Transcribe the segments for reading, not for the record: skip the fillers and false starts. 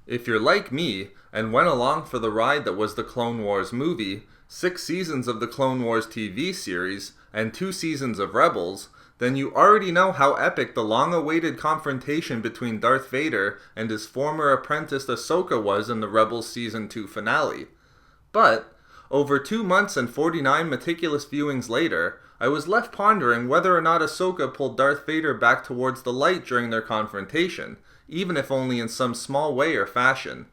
If you're like me, and went along for the ride that was the Clone Wars movie, 6 seasons of the Clone Wars TV series, and 2 seasons of Rebels, then you already know how epic the long-awaited confrontation between Darth Vader and his former apprentice Ahsoka was in the Rebels Season 2 finale. But, over 2 months and 49 meticulous viewings later, I was left pondering whether or not Ahsoka pulled Darth Vader back towards the light during their confrontation, even if only in some small way or fashion.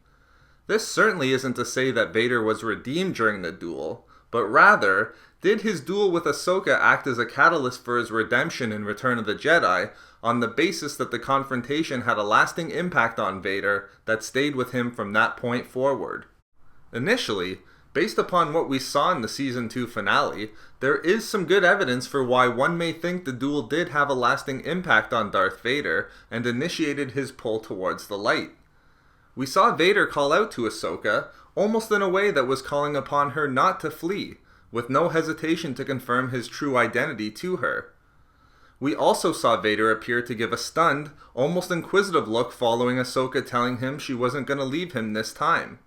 This certainly isn't to say that Vader was redeemed during the duel, but rather, did his duel with Ahsoka act as a catalyst for his redemption in Return of the Jedi, on the basis that the confrontation had a lasting impact on Vader that stayed with him from that point forward? Initially, based upon what we saw in the Season 2 finale, there is some good evidence for why one may think the duel did have a lasting impact on Darth Vader and initiated his pull towards the light. We saw Vader call out to Ahsoka, almost in a way that was calling upon her not to flee, with no hesitation to confirm his true identity to her. We also saw Vader appear to give a stunned, almost inquisitive look following Ahsoka telling him she wasn't going to leave him this time.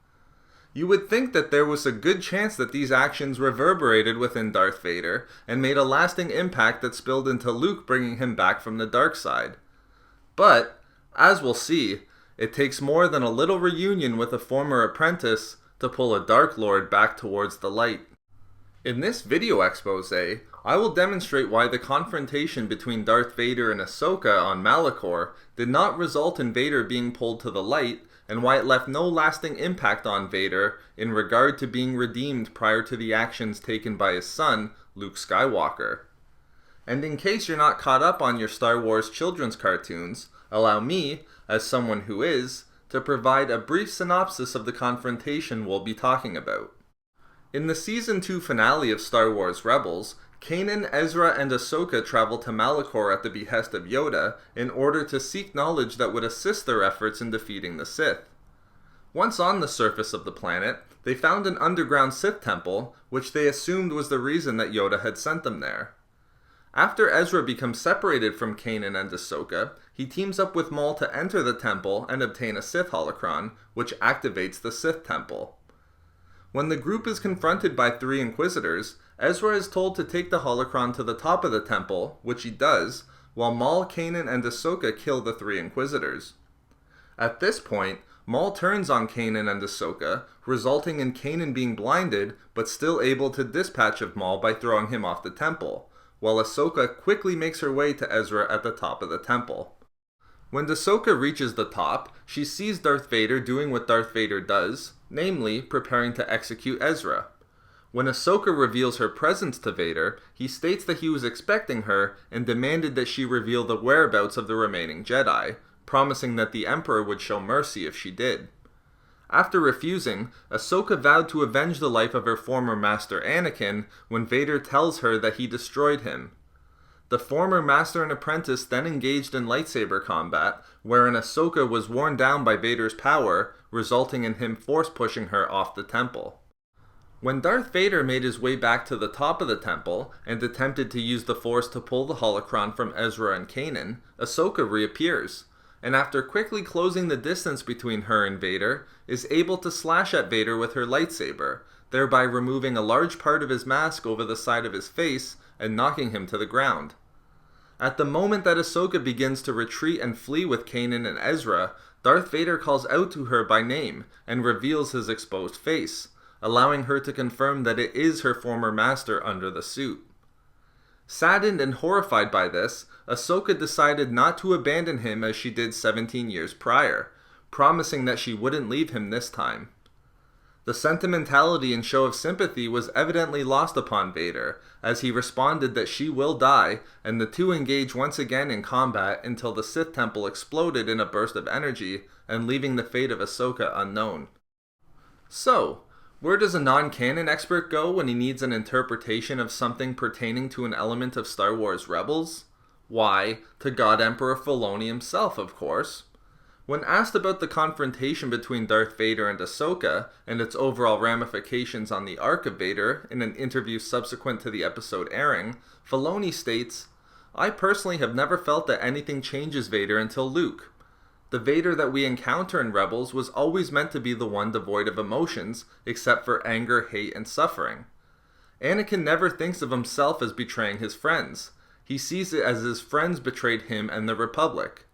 You would think that there was a good chance that these actions reverberated within Darth Vader and made a lasting impact that spilled into Luke bringing him back from the dark side. But, as we'll see, it takes more than a little reunion with a former apprentice to pull a Dark Lord back towards the light. In this video expose, I will demonstrate why the confrontation between Darth Vader and Ahsoka on Malachor did not result in Vader being pulled to the light, and why it left no lasting impact on Vader in regard to being redeemed prior to the actions taken by his son, Luke Skywalker. And in case you're not caught up on your Star Wars children's cartoons, allow me, as someone who is, to provide a brief synopsis of the confrontation we'll be talking about. In the Season 2 finale of Star Wars Rebels, Kanan, Ezra, and Ahsoka travel to Malachor at the behest of Yoda in order to seek knowledge that would assist their efforts in defeating the Sith. Once on the surface of the planet, they found an underground Sith temple, which they assumed was the reason that Yoda had sent them there. After Ezra becomes separated from Kanan and Ahsoka, he teams up with Maul to enter the temple and obtain a Sith holocron, which activates the Sith temple. When the group is confronted by 3 Inquisitors, Ezra is told to take the holocron to the top of the temple, which he does, while Maul, Kanan, and Ahsoka kill the 3 Inquisitors. At this point, Maul turns on Kanan and Ahsoka, resulting in Kanan being blinded, but still able to dispatch of Maul by throwing him off the temple, while Ahsoka quickly makes her way to Ezra at the top of the temple. When Ahsoka reaches the top, she sees Darth Vader doing what Darth Vader does, namely, preparing to execute Ezra. When Ahsoka reveals her presence to Vader, he states that he was expecting her and demanded that she reveal the whereabouts of the remaining Jedi, promising that the Emperor would show mercy if she did. After refusing, Ahsoka vowed to avenge the life of her former master Anakin when Vader tells her that he destroyed him. The former master and apprentice then engaged in lightsaber combat, wherein Ahsoka was worn down by Vader's power, resulting in him force-pushing her off the temple. When Darth Vader made his way back to the top of the temple and attempted to use the Force to pull the holocron from Ezra and Kanan, Ahsoka reappears, and after quickly closing the distance between her and Vader, is able to slash at Vader with her lightsaber, thereby removing a large part of his mask over the side of his face and knocking him to the ground. At the moment that Ahsoka begins to retreat and flee with Kanan and Ezra, Darth Vader calls out to her by name and reveals his exposed face, allowing her to confirm that it is her former master under the suit. Saddened and horrified by this, Ahsoka decided not to abandon him as she did 17 years prior, promising that she wouldn't leave him this time. The sentimentality and show of sympathy was evidently lost upon Vader, as he responded that she will die, and the two engage once again in combat until the Sith Temple exploded in a burst of energy, and leaving the fate of Ahsoka unknown. So, where does a non-canon expert go when he needs an interpretation of something pertaining to an element of Star Wars Rebels? Why, to God Emperor Filoni himself, of course. When asked about the confrontation between Darth Vader and Ahsoka, and its overall ramifications on the arc of Vader in an interview subsequent to the episode airing, Filoni states, "I personally have never felt that anything changes Vader until Luke. The Vader that we encounter in Rebels was always meant to be the one devoid of emotions, except for anger, hate, and suffering. Anakin never thinks of himself as betraying his friends. He sees it as his friends betrayed him and the Republic.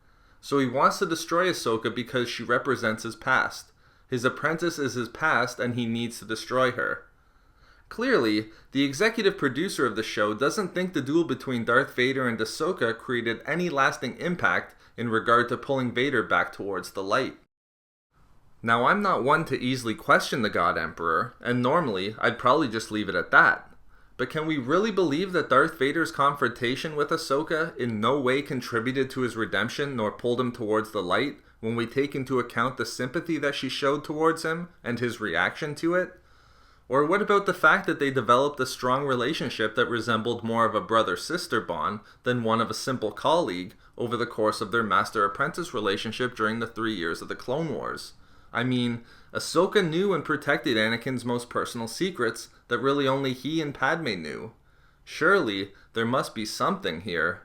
So he wants to destroy Ahsoka because she represents his past. His apprentice is his past, and he needs to destroy her. Clearly, the executive producer of the show doesn't think the duel between Darth Vader and Ahsoka created any lasting impact in regard to pulling Vader back towards the light. Now, I'm not one to easily question the God Emperor, and normally I'd probably just leave it at that. But can we really believe that Darth Vader's confrontation with Ahsoka in no way contributed to his redemption nor pulled him towards the light when we take into account the sympathy that she showed towards him and his reaction to it? Or what about the fact that they developed a strong relationship that resembled more of a brother-sister bond than one of a simple colleague over the course of their master-apprentice relationship during the 3 years of the Clone Wars? I mean, Ahsoka knew and protected Anakin's most personal secrets that really only he and Padme knew. Surely, there must be something here.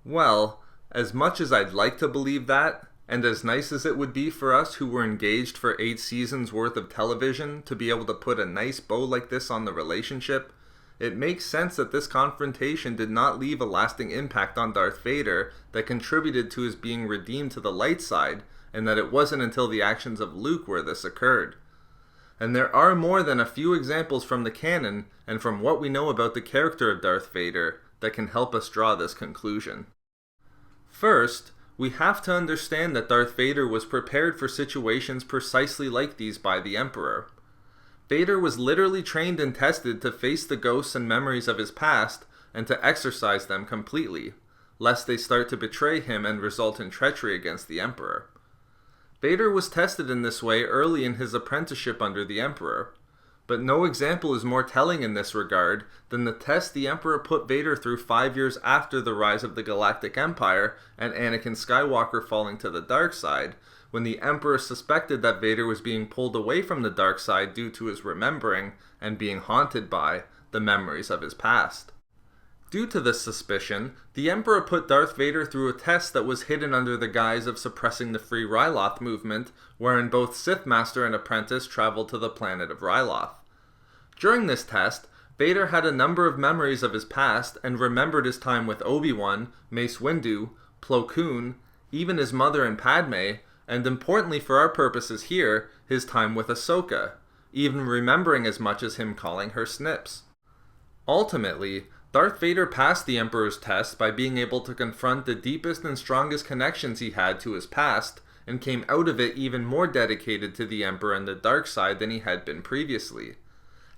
Well, as much as I'd like to believe that, and as nice as it would be for us who were engaged for 8 seasons worth of television to be able to put a nice bow like this on the relationship, it makes sense that this confrontation did not leave a lasting impact on Darth Vader that contributed to his being redeemed to the light side, and that it wasn't until the actions of Luke where this occurred. And there are more than a few examples from the canon and from what we know about the character of Darth Vader that can help us draw this conclusion. First, we have to understand that Darth Vader was prepared for situations precisely like these by the Emperor. Vader was literally trained and tested to face the ghosts and memories of his past and to exorcise them completely, lest they start to betray him and result in treachery against the Emperor. Vader was tested in this way early in his apprenticeship under the Emperor, but no example is more telling in this regard than the test the Emperor put Vader through 5 years after the rise of the Galactic Empire and Anakin Skywalker falling to the dark side, when the Emperor suspected that Vader was being pulled away from the dark side due to his remembering and being haunted by the memories of his past. Due to this suspicion, the Emperor put Darth Vader through a test that was hidden under the guise of suppressing the Free Ryloth movement, wherein both Sith Master and apprentice traveled to the planet of Ryloth. During this test, Vader had a number of memories of his past and remembered his time with Obi-Wan, Mace Windu, Plo Koon, even his mother and Padme, and importantly for our purposes here, his time with Ahsoka, even remembering as much as him calling her Snips. Ultimately, Darth Vader passed the Emperor's test by being able to confront the deepest and strongest connections he had to his past, and came out of it even more dedicated to the Emperor and the dark side than he had been previously.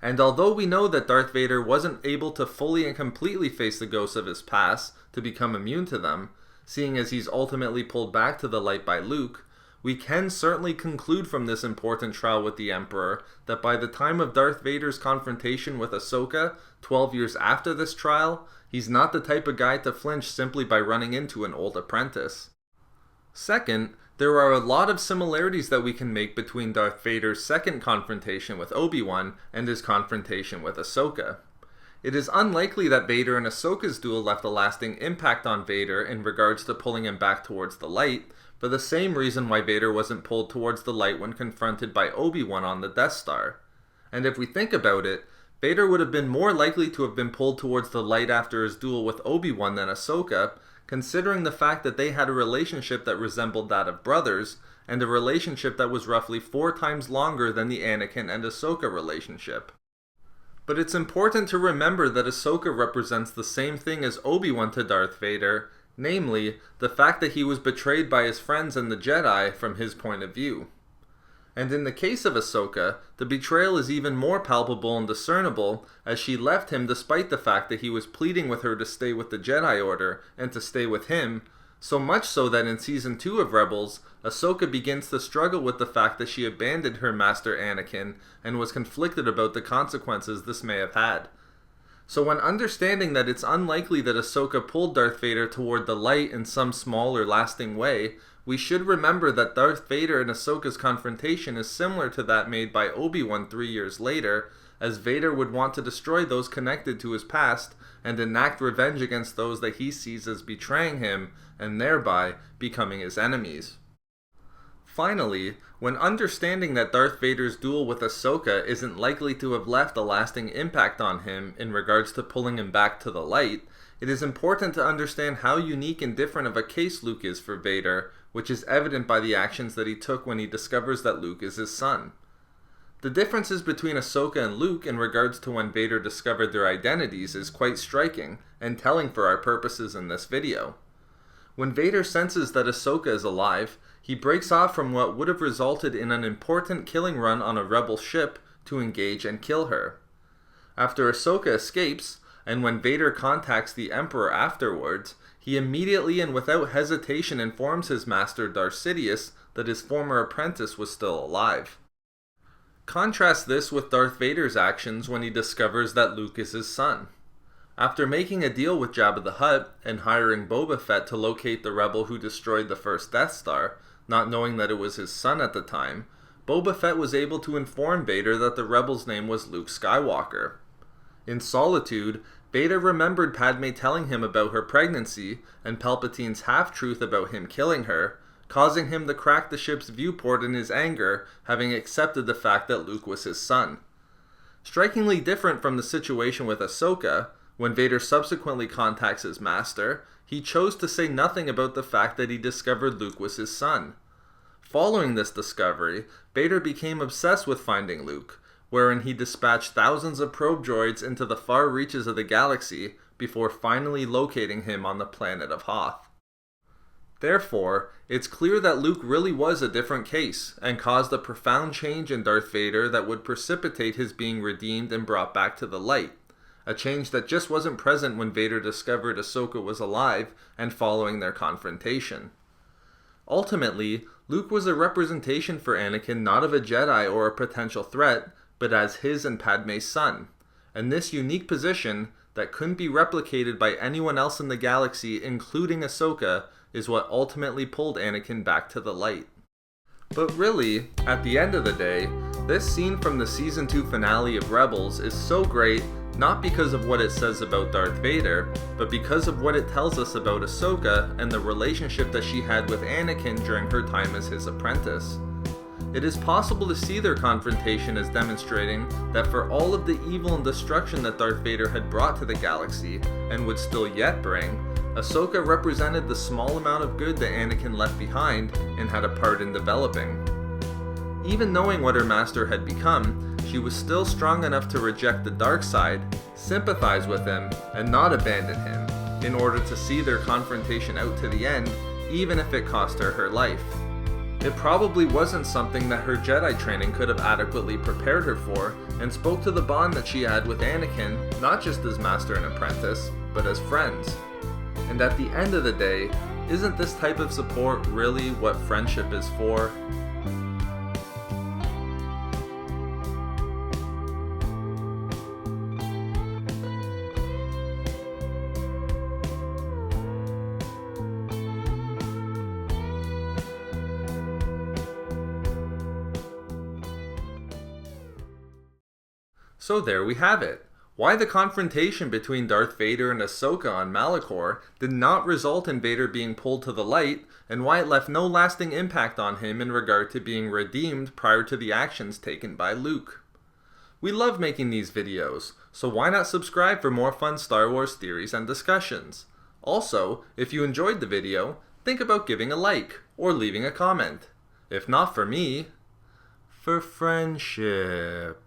And although we know that Darth Vader wasn't able to fully and completely face the ghosts of his past to become immune to them, seeing as he's ultimately pulled back to the light by Luke, we can certainly conclude from this important trial with the Emperor that by the time of Darth Vader's confrontation with Ahsoka, 12 years after this trial, he's not the type of guy to flinch simply by running into an old apprentice. Second, there are a lot of similarities that we can make between Darth Vader's second confrontation with Obi-Wan and his confrontation with Ahsoka. It is unlikely that Vader and Ahsoka's duel left a lasting impact on Vader in regards to pulling him back towards the light, for the same reason why Vader wasn't pulled towards the light when confronted by Obi-Wan on the Death Star. And if we think about it, Vader would have been more likely to have been pulled towards the light after his duel with Obi-Wan than Ahsoka, considering the fact that they had a relationship that resembled that of brothers, and a relationship that was roughly 4 times longer than the Anakin and Ahsoka relationship. But it's important to remember that Ahsoka represents the same thing as Obi-Wan to Darth Vader, namely, the fact that he was betrayed by his friends and the Jedi from his point of view. And in the case of Ahsoka, the betrayal is even more palpable and discernible, as she left him despite the fact that he was pleading with her to stay with the Jedi Order and to stay with him, so much so that in Season 2 of Rebels, Ahsoka begins to struggle with the fact that she abandoned her master Anakin and was conflicted about the consequences this may have had. So when understanding that it's unlikely that Ahsoka pulled Darth Vader toward the light in some small or lasting way, we should remember that Darth Vader and Ahsoka's confrontation is similar to that made by Obi-Wan 3 years later, as Vader would want to destroy those connected to his past and enact revenge against those that he sees as betraying him and thereby becoming his enemies. Finally, when understanding that Darth Vader's duel with Ahsoka isn't likely to have left a lasting impact on him in regards to pulling him back to the light, it is important to understand how unique and different of a case Luke is for Vader, which is evident by the actions that he took when he discovers that Luke is his son. The differences between Ahsoka and Luke in regards to when Vader discovered their identities is quite striking and telling for our purposes in this video. When Vader senses that Ahsoka is alive, he breaks off from what would have resulted in an important killing run on a rebel ship to engage and kill her. After Ahsoka escapes, and when Vader contacts the Emperor afterwards, he immediately and without hesitation informs his master Darth Sidious that his former apprentice was still alive. Contrast this with Darth Vader's actions when he discovers that Luke is his son. After making a deal with Jabba the Hutt and hiring Boba Fett to locate the rebel who destroyed the first Death Star, not knowing that it was his son at the time, Boba Fett was able to inform Vader that the rebel's name was Luke Skywalker. In solitude, Vader remembered Padme telling him about her pregnancy and Palpatine's half-truth about him killing her, causing him to crack the ship's viewport in his anger, having accepted the fact that Luke was his son. Strikingly different from the situation with Ahsoka, when Vader subsequently contacts his master, he chose to say nothing about the fact that he discovered Luke was his son. Following this discovery, Vader became obsessed with finding Luke, wherein he dispatched thousands of probe droids into the far reaches of the galaxy before finally locating him on the planet of Hoth. Therefore, it's clear that Luke really was a different case, and caused a profound change in Darth Vader that would precipitate his being redeemed and brought back to the light. A change that just wasn't present when Vader discovered Ahsoka was alive and following their confrontation. Ultimately, Luke was a representation for Anakin not of a Jedi or a potential threat, but as his and Padme's son. And this unique position, that couldn't be replicated by anyone else in the galaxy, including Ahsoka, is what ultimately pulled Anakin back to the light. But really, at the end of the day, this scene from the Season 2 finale of Rebels is so great not because of what it says about Darth Vader, but because of what it tells us about Ahsoka and the relationship that she had with Anakin during her time as his apprentice. It is possible to see their confrontation as demonstrating that for all of the evil and destruction that Darth Vader had brought to the galaxy, and would still yet bring, Ahsoka represented the small amount of good that Anakin left behind and had a part in developing. Even knowing what her master had become, she was still strong enough to reject the dark side, sympathize with him, and not abandon him, in order to see their confrontation out to the end, even if it cost her her life. It probably wasn't something that her Jedi training could have adequately prepared her for, and spoke to the bond that she had with Anakin, not just as master and apprentice, but as friends. And at the end of the day, isn't this type of support really what friendship is for? So there we have it. Why the confrontation between Darth Vader and Ahsoka on Malachor did not result in Vader being pulled to the light, and why it left no lasting impact on him in regard to being redeemed prior to the actions taken by Luke. We love making these videos, so why not subscribe for more fun Star Wars theories and discussions? Also, if you enjoyed the video, think about giving a like or leaving a comment. If not for me, for friendship.